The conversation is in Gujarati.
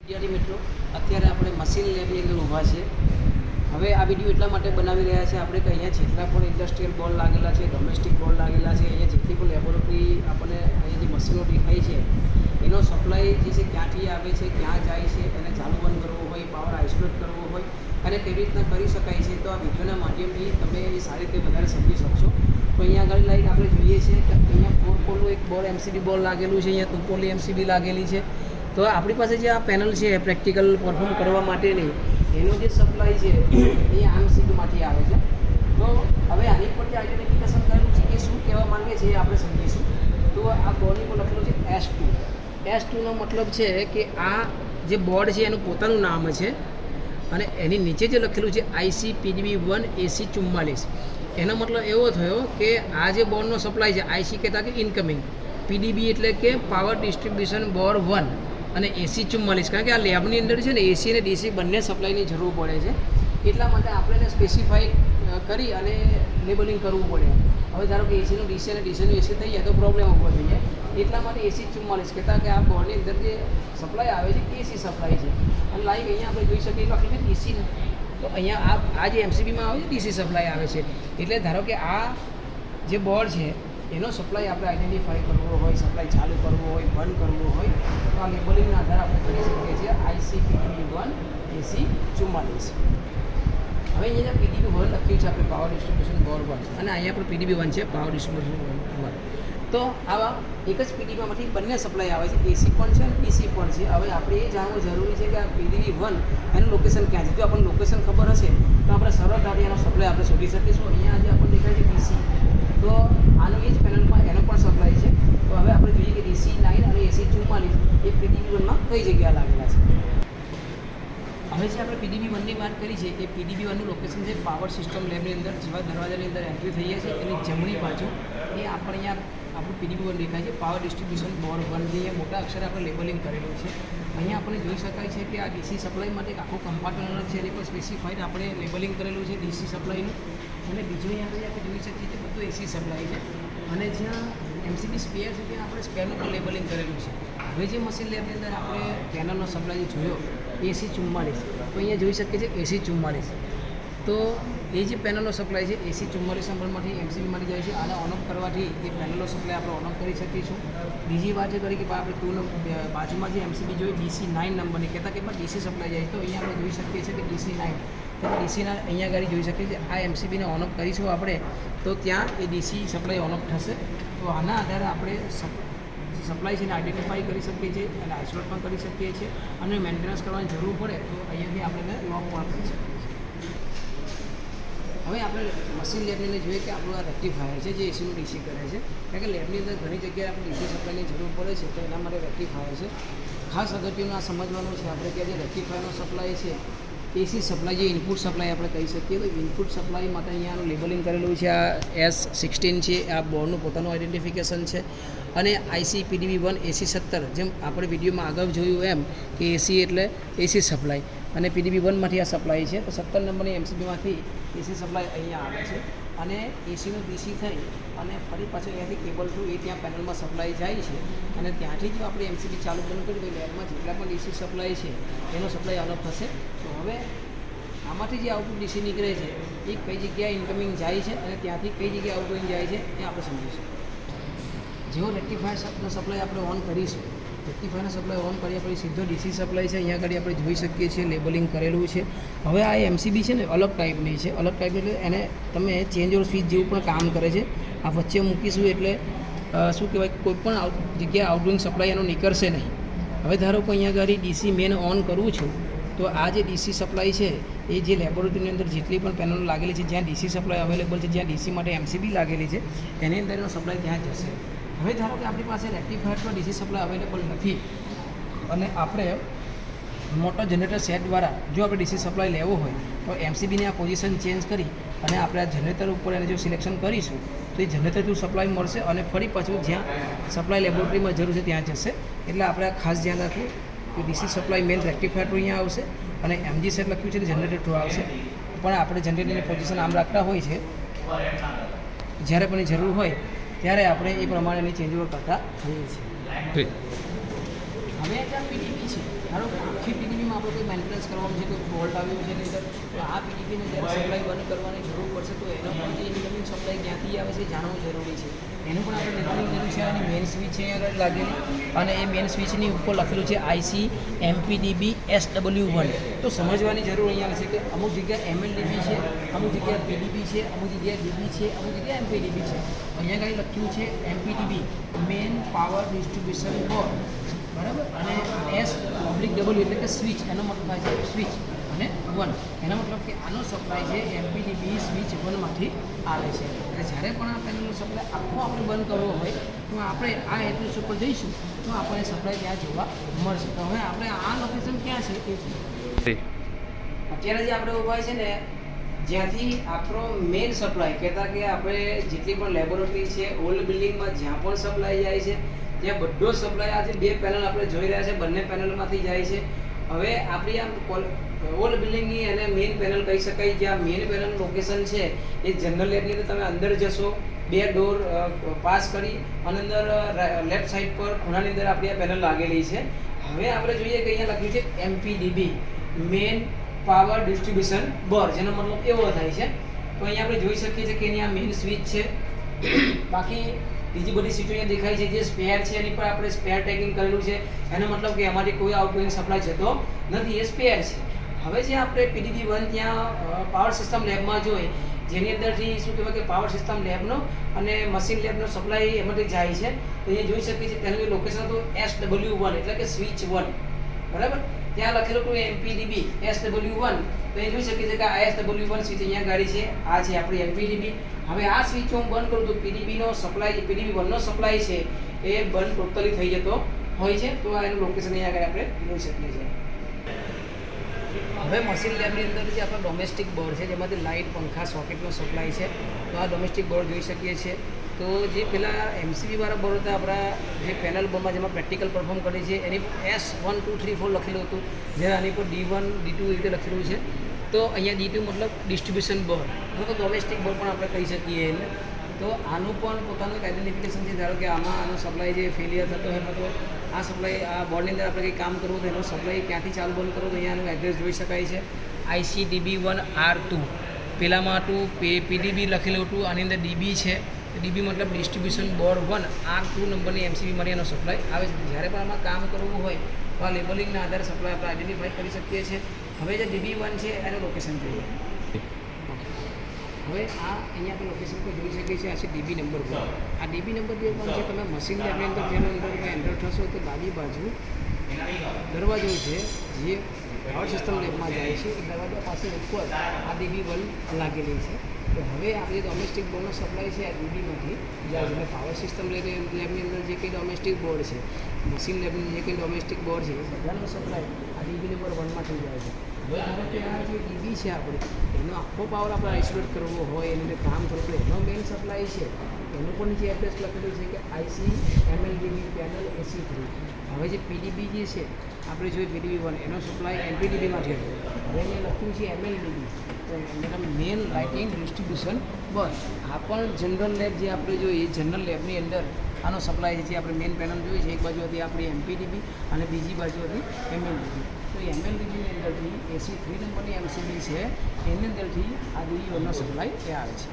વિદ્યાર્થી મિત્રો, અત્યારે આપણે મશીન લેબની અંદર ઊભા છે. હવે આ વિડીયો એટલા માટે બનાવી રહ્યા છે આપણે કે અહીંયા જેટલા પણ ઇન્ડસ્ટ્રીયલ બોર્ડ લાગેલા છે, ડોમેસ્ટિક બોર્ડ લાગેલા છે, અહીંયા જેટલી પણ લેબોરેટરી આપણને અહીંયા જે મશીનો દેખાય છે એનો સપ્લાય જે છે ક્યાંથી આવે છે, ક્યાં જાય છે, એને ચાલુ બંધ કરવો હોય, પાવર આઇસોલેટ કરવો હોય અને કેવી રીતના કરી શકાય છે, તો આ વિડીયોના માધ્યમથી તમે એ સારી રીતે વધારે સમજી શકશો. તો અહીંયા આગળ લાઈક આપણે જોઈએ છે કે અહીંયા 4 પોલનું એક બોર્ડ એમસીબી બોર્ડ લાગેલું છે, અહીંયા 2 પોલની એમસીબી લાગેલી છે. તો આપણી પાસે જે આ પેનલ છે પ્રેક્ટિકલ પરફોર્મ કરવા માટેની એનો જે સપ્લાય છે એ આમ સીટમાંથી આવે છે. તો હવે આની પર જે આઈડેન્ટિફિકેશન કરેલું છે એ શું કહેવા માંગે છે એ આપણે સમજીશું. તો આ બોર્ડની પર લખેલું છે S2. S2નો મતલબ છે કે આ જે બોર્ડ છે એનું પોતાનું નામ છે અને એની નીચે જે લખેલું છે ICPDB1 AC44, એનો મતલબ એવો થયો કે આ જે બોર્ડનો સપ્લાય છે, IC કહેતા કે ઇનકમિંગ, PDB એટલે કે પાવર ડિસ્ટ્રીબ્યુશન બોર્ડ 1 અને AC44, કારણ કે આ લેબની અંદર છે ને એસી અને ડીસી બંને સપ્લાયની જરૂર પડે છે. એટલા માટે આપણે એને સ્પેસિફાઈ કરી અને લેબલિંગ કરવું પડે. હવે ધારો કે એસીનું ડીસી અને ડીસીનું એસી થઈ જાય તો પ્રોબ્લેમ ઊભો થઈ જાય. એટલા માટે AC44 કહેતા કે આ બોર્ડની અંદર જે સપ્લાય આવે છે એસી સપ્લાય છે. અને લાઈક અહીંયા આપણે જોઈ શકીએ કે આપણે ડીસી, તો અહીંયા આ જે એમસીબીમાં આવે છે ડીસી સપ્લાય આવે છે. એટલે ધારો કે આ જે બોર્ડ છે એનો સપ્લાય આપણે આઈડેન્ટિફાઈ કરવો હોય, સપ્લાય ચાલુ કરવો હોય, બંધ કરવો હોય, તો આ લેબલિંગના આધારે આપણે કરી શકીએ છીએ ICPDB1 AC44. હવે અહીંયા PDB1 લખ્યું છે આપણે પાવર ડિસ્ટ્રીબ્યુશન બોર્ડ 1 અને અહીંયા પણ PDB1 છે પાવર ડિસ્ટ્રીબ્યુશન બોર્ડ 1. તો આવા એક જ PDBમાંથી બંને સપ્લાય આવે છે, એસી પણ છે અને ડીસી પણ છે. હવે આપણે એ જાણવું જરૂરી છે કે આ PDB1 એનું લોકેશન ક્યાં છે. જો આપણને લોકેશન ખબર હશે તો આપણે સરળતાથી એનો સપ્લાય આપણે શોધી શકીશું. અહીંયા આજે આપણને દેખાય છે ડીસી, તો આનું એ જ પેનલમાં એનો પણ સપ્લાય છે. તો હવે આપણે જોઈએ કે DC9 અને AC44 એ PDB1માં કઈ જગ્યાએ લાગેલા છે. હવે જે આપણે PDB1ની વાત કરી છે એ PDB1નું લોકેશન છે પાવર સિસ્ટમ લેબની અંદર. જેવા દરવાજાની અંદર એન્ટ્રી થઈએ છીએ એની જમણી બાજુ એ આપણે અહીંયા આપણું PDB1 દેખાય છે, પાવર ડિસ્ટ્રીબ્યુશન બોર્ડ 1. અહીંયા મોટા અક્ષરે આપણે લેબલિંગ કરેલું છે. અહીંયા આપણે જોઈ શકાય છે કે આ ડીસી સપ્લાય માટે એક આખું કમ્પાર્ટમેન્ટ છે, એની પર સ્પેસિફાઈડ આપણે લેબલિંગ કરેલું છે ડીસી સપ્લાયનું. અને બીજું અહીંયા આપણે જોઈ શકીએ છીએ બધું એસી સપ્લાય છે. અને જ્યાં એમસીબી સ્પેર છે ત્યાં આપણે સ્પેરનું પણ લેબલિંગ કરેલું છે. હવે જે મશીન લેબની અંદર આપણે પેનલનો સપ્લાય જોયો AC44, તો અહીંયા જોઈ શકીએ છીએ AC44. તો એ જે પેનલનો સપ્લાય છે AC44 નંબરમાંથી એમસીબીમાંથી જાય છે. આને ઓન ઓફ કરવાથી એ પેનલનો સપ્લાય આપણે ઓન ઓફ કરી શકીશું. બીજી વાત એ કરી કે આપણે બાજુમાં જે એમસીબી જોઈએ DC9 નંબરની, કહેતા કે ડીસી સપ્લાય જાય, તો અહીંયા આપણે જોઈ શકીએ છીએ કે DC9, તો ડીસીના અહીંયા આગળ જોઈ શકીએ છીએ. આ એમસીબીને ઓન ઓફ કરીશું આપણે તો ત્યાં એ ડીસી સપ્લાય ઓન ઓફ થશે. તો આના આધારે આપણે સપ્લાય છે એને આઈડેન્ટિફાઈ કરી શકીએ છીએ અને આઇસોલેટ પણ કરી શકીએ છીએ. અને મેન્ટેનન્સ કરવાની જરૂર પડે તો અહીંયાથી આપણે લોક પણ કરી શકીએ છીએ. હવે આપણે મશીન લેબની અંદર જોઈએ કે આપણું આ રેક્ટિફાયર છે જે એસીનું ડીસી કરે છે. કારણ કે લેબની અંદર ઘણી જગ્યાએ આપણે ડીસી સપ્લાયની જરૂર પડે છે, તો એના માટે રેક્ટિફાયર છે. ખાસ અગત્યનું આ સમજવાનું છે આપણે કે જે રેક્ટિફાયરનો સપ્લાય છે એસી સપ્લાય, જે ઇનપુટ સપ્લાય આપણે કહી શકીએ, તો ઇનપુટ સપ્લાય માટે અહીંયાનું લેબલિંગ કરેલું છે. આ S16 છે, આ બોર્ડનું પોતાનું આઈડેન્ટિફિકેશન છે. અને ICPDB1 AC17, જેમ આપણે વિડીયોમાં આગળ જોયું એમ કે એસી એટલે એસી સપ્લાય અને PDB1માંથી આ સપ્લાય છે. તો 17 નંબરની એમસીબીમાંથી એસી સપ્લાય અહીંયા આવે છે. અને એસીનું ડીસી થઈ અને ફરી પાછળ અહીંયાથી કેબલ થ્રુ એ ત્યાં પેનલમાં સપ્લાય જાય છે. અને ત્યાંથી જો આપણે એમસીબી ચાલુ બંધ કરી તો લેબમાં જેટલા પણ ડીસી સપ્લાય છે એનો સપ્લાય અલગ થશે. તો હવે આમાંથી જે આઉટપુટ ડીસી નીકળે છે એ કઈ જગ્યાએ ઇન્કમિંગ જાય છે અને ત્યાંથી કઈ જગ્યાએ આઉટગોઈંગ જાય છે એ આપણે સમજીશું. જેવો રેક્ટિફાયર સપ્લાય આપણે ઓન કરીશું, રેક્ટિફાયરનો સપ્લાય ઓન કર્યા પછી સીધો ડીસી સપ્લાય છે અહીંયા આગળ આપણે જોઈ શકીએ છીએ લેબલિંગ કરેલું છે. હવે આ એમસીબી છે ને અલગ ટાઈપની છે. અલગ ટાઈપ એટલે એને તમે ચેન્જ ઓર સ્વિચ જેવું પણ કામ કરે છે. આ વચ્ચે મૂકીશું એટલે શું કહેવાય, કોઈ પણ જગ્યાએ આઉટગોઈંગ સપ્લાય એનો નીકળશે નહીં. હવે ધારો કે અહીંયા આગળ ડીસી મેન ઓન કરું છું તો આ જે ડીસી સપ્લાય છે એ જે લેબોરેટરીની અંદર જેટલી પણ પેનલો લાગેલી છે, જ્યાં ડીસી સપ્લાય અવેલેબલ છે, જ્યાં ડીસી માટે એમસીબી લાગેલી છે, એની અંદર એનો સપ્લાય ત્યાં જશે. હવે ધારો કે આપણી પાસે રેક્ટિફાયર પર ડીસી સપ્લાય અવેલેબલ નથી અને આપણે મોટર જનરેટર સેટ દ્વારા જો આપણે ડીસી સપ્લાય લેવો હોય તો એમસીબીની આ પોઝિશન ચેન્જ કરી અને આપણે આ જનરેટર ઉપર એને જો સિલેક્શન કરીશું તો એ જનરેટર થ્રુ સપ્લાય મળશે અને ફરી પાછું જ્યાં સપ્લાય લેબોરેટરીમાં જરૂર છે ત્યાં જશે. એટલે આપણે આ ખાસ ધ્યાન રાખવું કે DC supply main rectifier through અહીંયા આવશે અને MG સેટ લખ્યું છે જનરેટર થ્રુ આવશે. પણ આપણે જનરેટરની પોઝિશન આમ રાખતા હોય છે, જ્યારે પણ જરૂર હોય ત્યારે આપણે એ પ્રમાણેની ચેન્જ ઓવર કરતા હોઈએ છીએ. હવે જ્યાં PDB છે, ધારો કે આખી સિસ્ટમમાં આપણે કોઈ મેન્ટેનન્સ કરવાનું છે, કોઈ ફોલ્ટ આવ્યો છે એની અંદર, તો આ પીડીબીને જ્યારે સપ્લાય બંધ કરવાની જરૂર પડશે તો એનો પણ જે ઇન્કમિંગ સપ્લાય ક્યાંથી આવે છે જાણવું જરૂરી છે. એનું પણ આપણે લેબલિંગ કર્યું છે. અને મેઇન સ્વિચ છે અહીંયા આગળ લાગેલી, અને એ મેઇન સ્વિચની ઉપર લખેલું છે IC MPDB SW1. તો સમજવાની જરૂર અહીંયા છે કે અમુક જગ્યાએ MLDB છે, અમુક જગ્યાએ PDB છે, અમુક જગ્યાએ DB છે, અમુક જગ્યાએ MPDB છે. અહીંયા આગળ લખ્યું છે MPDB main power distribution board, બરાબર. અને S/W એટલે કે સ્વિચ, એનો મતલબ થાય છે સ્વિચ, અને 1 એનો મતલબ કે આનો સપ્લાય છે MPDB સ્વિચ 1માંથી આવે છે. એટલે જ્યારે પણ આ પેનલનો સપ્લાય આખો આપણે બંધ કરવો હોય તો આપણે આ એડ્રેસ ઉપર જઈશું તો આપણને સપ્લાય ત્યાં જોવા મળશે. તો હવે આપણે આ લોકેશન ક્યાં છે એ છે અત્યારે જે આપણે ઊભા છે ને, જ્યાંથી આપણો મેઇન સપ્લાય કહેતા કે આપણે જેટલી પણ લેબોરેટરી છે, ઓલ્ડ બિલ્ડિંગમાં જ્યાં પણ સપ્લાય જાય છે ત્યાં બધો સપ્લાય આજે 2 પેનલ આપણે જોઈ રહ્યા છે, બંને પેનલમાંથી જાય છે. હવે આપણી આમ ઓલ્ડ બિલ્ડિંગની અને મેઇન પેનલ કહી શકાય. જ્યાં મેઇન પેનલ લોકેશન છે એ જનરલ લેબની અંદર તમે અંદર જશો, 2 ડોર પાસ કરી અને અંદર લેફ્ટ સાઈડ પર ખૂણાની અંદર આપણી આ પેનલ લાગેલી છે. હવે આપણે જોઈએ કે અહીંયા લખ્યું છે MPDB main power distribution board, જેનો મતલબ એવો થાય છે. તો અહીંયા આપણે જોઈ શકીએ છીએ કે એની આ મેઇન સ્વિચ છે. બાકી બીજી બધી સીટો અહીંયા દેખાય છે. જે સ્પેર છે એની પર આપણે સ્પેર ટેગિંગ કરેલું છે, એનો મતલબ કે એમાંથી કોઈ આઉટગોઈંગ સપ્લાય જતો નથી, એ સ્પેર છે. હવે જે આપણે PDB 1 ત્યાં પાવર સિસ્ટમ લેબમાં જોઈએ, જેની અંદરથી શું કહેવાય કે પાવર સિસ્ટમ લેબનો અને મશીન લેબનો સપ્લાય એમાંથી જાય છે. તો અહીંયા જોઈ શકીએ છીએ તેનું લોકેશન હતું SW1 એટલે કે સ્વિચ 1, બરાબર. ત્યાં લખેલું હતું MPDB SW1. તો એ જોઈ શકીએ છીએ કે આ SW1 સ્વિચ અહીંયા ગાડી છે, આ છે આપણી MPDB. હવે આ સ્વિચ હું બંધ કરું તો PDB1નો સપ્લાય છે એ બંધ ટોટલી થઈ જતો હોય છે. તો આ એનું લોકેશન અહીંયા આગળ આપણે જોઈ શકીએ છીએ. હવે મશીન લેબની અંદર જે આપણા ડોમેસ્ટિક બોર્ડ છે, જેમાંથી લાઇટ, પંખા, સોકેટનો સપ્લાય છે, તો આ ડોમેસ્ટિક બોર્ડ જોઈ શકીએ છીએ. તો જે પેલા MCB વાળા બોર્ડ હતા આપણા જે પેનલ બોર્ડમાં જેમાં પ્રેક્ટિકલ પરફોર્મ કરી છે, એની S1 2 3 4 લખેલું હતું, જ્યારે આની પર D1 D2 એ રીતે લખેલું છે. તો અહીંયા D2 મતલબ ડિસ્ટ્રીબ્યુશન બોર્ડ અથવા તો ડોમેસ્ટિક બોર્ડ પણ આપણે કહી શકીએ એને. તો આનું પણ પોતાનું એક આઈડેન્ટિફિકેશન છે. ધારો કે આમાં આનો સપ્લાય જે ફેલિયર થતો હોય તો આ સપ્લાય આ બોર્ડની અંદર આપણે કંઈ કામ કરવું તો એનો સપ્લાય ક્યાંથી ચાલુ બંધ કરવું તો અહીંયાનું એડ્રેસ જોઈ શકાય છે. ICDB1R2 પેલામાં હતું PDB લખેલું હતું, આની અંદર DB છે. DB મતલબ ડિસ્ટ્રીબ્યુશન બોર્ડ 1, R2 નંબરની MCB મારી એનો સપ્લાય આવે છે. જ્યારે પણ આમાં કામ કરવું હોય તો આ લેબલિંગના આધારે સપ્લાય આપણે આઈડેન્ટિફાઈ કરી શકીએ છીએ. હવે જે DB1 છે એનું લોકેશન જોઈએ. હવે આ અહીંયા આપણે લોકેશન પર જોઈ શકીએ છીએ. આ છે DB નંબર 1. આ DB નંબર 1 છે. તમે મશીન લેબની અંદર જેનો અંદર તમે એન્ટર થશો તો ડાબી બાજુ દરવાજો છે જે પાવર સિસ્ટમ લેબમાં જાય છે, એ દરવાજા પાસે ઉપર આ DB1 લાગેલી છે. તો હવે આપણે ડોમેસ્ટિક બોર્ડનો સપ્લાય છે આ DBમાંથી જાય છે. એટલે પાવર સિસ્ટમ લેબની અંદર જે કંઈ ડોમેસ્ટિક બોર્ડ છે, મશીન લેબની જે કંઈ ડોમેસ્ટિક બોર્ડ છે, એ બધાનો સપ્લાય આ DB નંબર 1માં થઈ જાય છે. હવે ધારો કે આ જે DB છે આપણે, એનો આખો પાવર આપણે આઇસોલેટ કરવો હોય, એની અંદર કામ કરવું હોય, એનો મેઇન સપ્લાય છે એનું પણ જે એડ્રેસ લખેલું છે કે IC MLDB પેનલ AC3. હવે જે PDB જે છે આપણે જોઈએ PDB1 એનો સપ્લાય MPDBમાંથી હતો. હવે એને લખ્યું છે MLDB, તો મતલબ મેન લાઇટિંગ ડિસ્ટ્રીબ્યુશન બોર્ડ. આ પણ જનરલ લેબ જે આપણે જોઈએ, જનરલ લેબની અંદર આનો સપ્લાય છે. જે આપણે મેન પેનલ જોઈએ છે, એક બાજુ હતી આપણી MPDB અને બીજી બાજુ હતી MLDB. તો MLDBની અંદરથી AC3 નંબરની MCB છે, એની અંદરથી આ DB1નો સપ્લાય એ આવે છે.